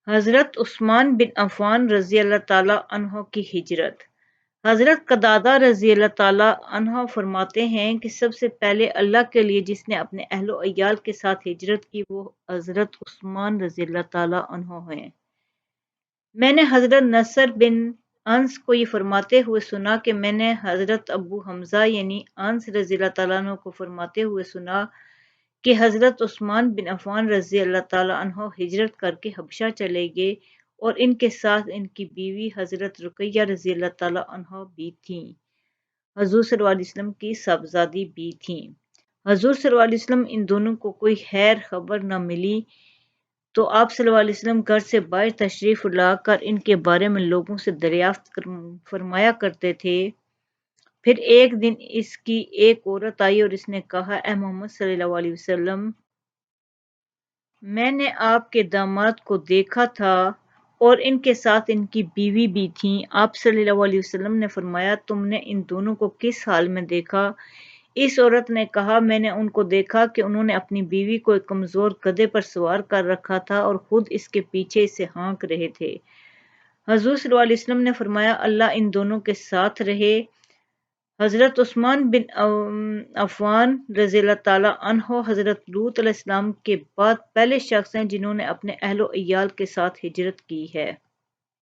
حضرت عثمان بن عفان رضی اللہ تعالیٰ عنہ کی ہجرت۔ حضرت قتادہ رضی اللہ تعالیٰ عنہ فرماتے ہیں کہ سب سے پہلے اللہ کے لیے جس نے اپنے اہل و عیال کے ساتھ ہجرت کی وہ حضرت عثمان رضی اللہ تعالیٰ عنہ ہیں۔ میں نے حضرت نصر بن انس کو یہ فرماتے ہوئے سنا کہ میں نے حضرت ابو حمزہ یعنی انس رضی اللہ تعالیٰ عنہ کو فرماتے ہوئے سنا کہ حضرت عثمان بن عفان رضی اللہ تعالیٰ عنہ ہجرت کر کے حبشہ چلے گئے اور ان کے ساتھ ان کی بیوی حضرت رقیہ رضی اللہ تعالیٰ عنہ بھی تھیں۔ حضور صلی اللہ علیہ وسلم کی صاحبزادی بھی تھیں۔ حضور صلی اللہ علیہ وسلم ان دونوں کو کوئی خیر خبر نہ ملی تو آپ صلی اللہ علیہ وسلم گھر سے باہر تشریف لا کر ان کے بارے میں لوگوں سے دریافت فرمایا کرتے تھے۔ پھر ایک دن اس کی ایک عورت آئی اور اس نے کہا، اے محمد صلی اللہ علیہ وسلم، میں نے آپ کے داماد کو دیکھا تھا اور ان کے ساتھ ان کی بیوی بھی تھیں۔ آپ صلی اللہ علیہ وسلم نے فرمایا، تم نے ان دونوں کو کس حال میں دیکھا؟ اس عورت نے کہا، میں نے ان کو دیکھا کہ انہوں نے اپنی بیوی کو ایک کمزور گدھے پر سوار کر رکھا تھا اور خود اس کے پیچھے اسے ہانک رہے تھے۔ حضور صلی اللہ علیہ وسلم نے فرمایا، اللہ ان دونوں کے ساتھ رہے۔ حضرت عثمان بن عفان رضی اللہ تعالیٰ عنہ حضرت لوط علیہ السلام کے بعد پہلے شخص ہیں جنہوں نے اپنے اہل و عیال کے ساتھ ہجرت کی ہے۔